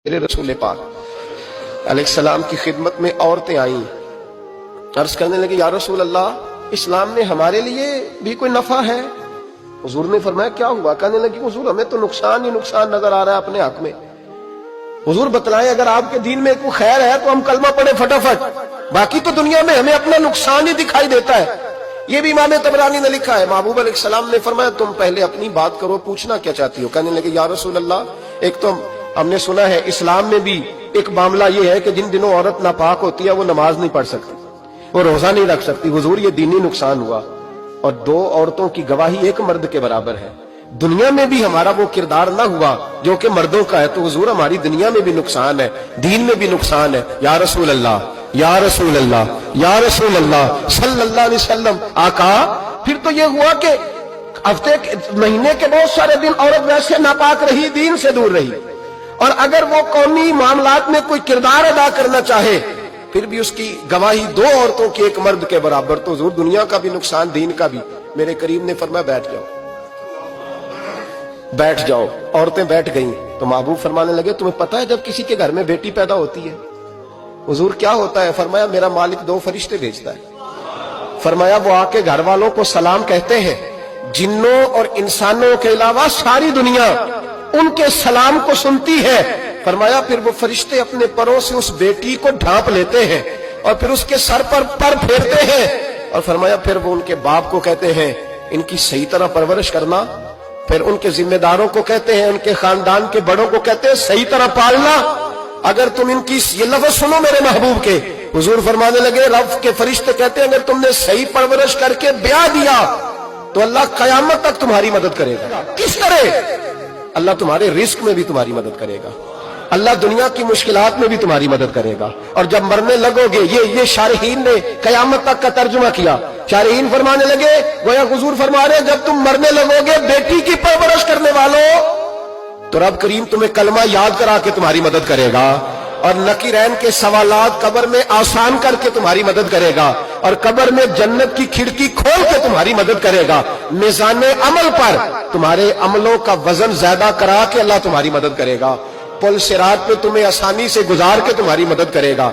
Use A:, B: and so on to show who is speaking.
A: میرے رسول پاک علیہ السلام کی خدمت میں عورتیں آئیں، عرض کرنے لگے یا رسول اللہ اسلام نے ہمارے لیے بھی کوئی نفع ہے؟ حضور نے فرمایا کیا ہوا؟ کہنے لگی حضور ہمیں تو نقصان ہی نقصان نظر آ رہا ہے اپنے حق میں۔ حضور بتلائیں اگر آپ کے دین میں کوئی خیر ہے تو ہم کلمہ پڑھیں فٹافٹ، باقی تو دنیا میں ہمیں اپنا نقصان ہی دکھائی دیتا ہے۔ یہ بھی امام طبرانی نے لکھا ہے، محبوب علیہ السلام نے فرمایا تم پہلے اپنی بات کرو، پوچھنا کیا چاہتی ہو؟ کہنے لگے یا رسول اللہ ایک تو ہم نے سنا ہے اسلام میں بھی ایک معاملہ یہ ہے کہ جن دنوں عورت ناپاک ہوتی ہے وہ نماز نہیں پڑھ سکتی، وہ روزہ نہیں رکھ سکتی۔ حضور یہ دینی نقصان ہوا، اور دو عورتوں کی گواہی ایک مرد کے برابر ہے۔ دنیا میں بھی ہمارا وہ کردار نہ ہوا جو کہ مردوں کا ہے تو حضور ہماری دنیا میں بھی نقصان ہے، دین میں بھی نقصان ہے۔ یا رسول اللہ یا رسول اللہ یا رسول اللہ صلی اللہ علیہ وسلم آقا۔ پھر تو یہ ہوا کہ ہفتے مہینے کے بہت سارے دن عورت ویسے ناپاک رہی، دین سے دور رہی، اور اگر وہ قومی معاملات میں کوئی کردار ادا کرنا چاہے پھر بھی اس کی گواہی دو عورتوں کے ایک مرد کے برابر، تو حضور دنیا کا بھی نقصان دین کا بھی۔ میرے کریم نے فرمایا بیٹھ جاؤ بیٹھ جاؤ۔ عورتیں بیٹھ گئیں تو محبوب فرمانے لگے تمہیں پتہ ہے جب کسی کے گھر میں بیٹی پیدا ہوتی ہے حضور کیا ہوتا ہے؟ فرمایا میرا مالک دو فرشتے بھیجتا ہے۔ فرمایا وہ آ کے گھر والوں کو سلام کہتے ہیں، جنوں اور انسانوں کے علاوہ ساری دنیا ان کے سلام کو سنتی ہے۔ فرمایا پھر وہ فرشتے اپنے پروں سے اس بیٹی کو ڈھانپ لیتے ہیں اور پھر اس کے سر پر پر پھیرتے ہیں، اور فرمایا پھر وہ ان کے باپ کو کہتے ہیں ان کی صحیح طرح پرورش کرنا، پھر ان کے ذمہ داروں کو کہتے ہیں، ان کے خاندان کے بڑوں کو کہتے ہیں صحیح طرح پالنا۔ اگر تم ان کی یہ لفظ سنو میرے محبوب کے، حضور فرمانے لگے رب کے فرشتے کہتے ہیں اگر تم نے صحیح پرورش کر کے بیاہ دیا تو اللہ قیامت تک تمہاری مدد کرے گا۔ کس طرح؟ اللہ تمہارے رزق میں بھی تمہاری مدد کرے گا، اللہ دنیا کی مشکلات میں بھی تمہاری مدد کرے گا، اور جب مرنے لگو گے یہ شارحین نے قیامت تک کا ترجمہ کیا۔ شارحین فرمانے لگے گویا حضور فرما رہے جب تم مرنے لگو گے بیٹی کی پرورش کرنے والوں تو رب کریم تمہیں کلمہ یاد کرا کے تمہاری مدد کرے گا، اور نکیرین کے سوالات قبر میں آسان کر کے تمہاری مدد کرے گا، اور قبر میں جنت کی کھڑکی کھول کے تمہاری مدد کرے گا۔ میزان عمل پر تمہارے عملوں کا وزن زیادہ کرا کے اللہ تمہاری مدد کرے گا، پل صراط پہ تمہیں آسانی سے گزار کے تمہاری مدد کرے گا۔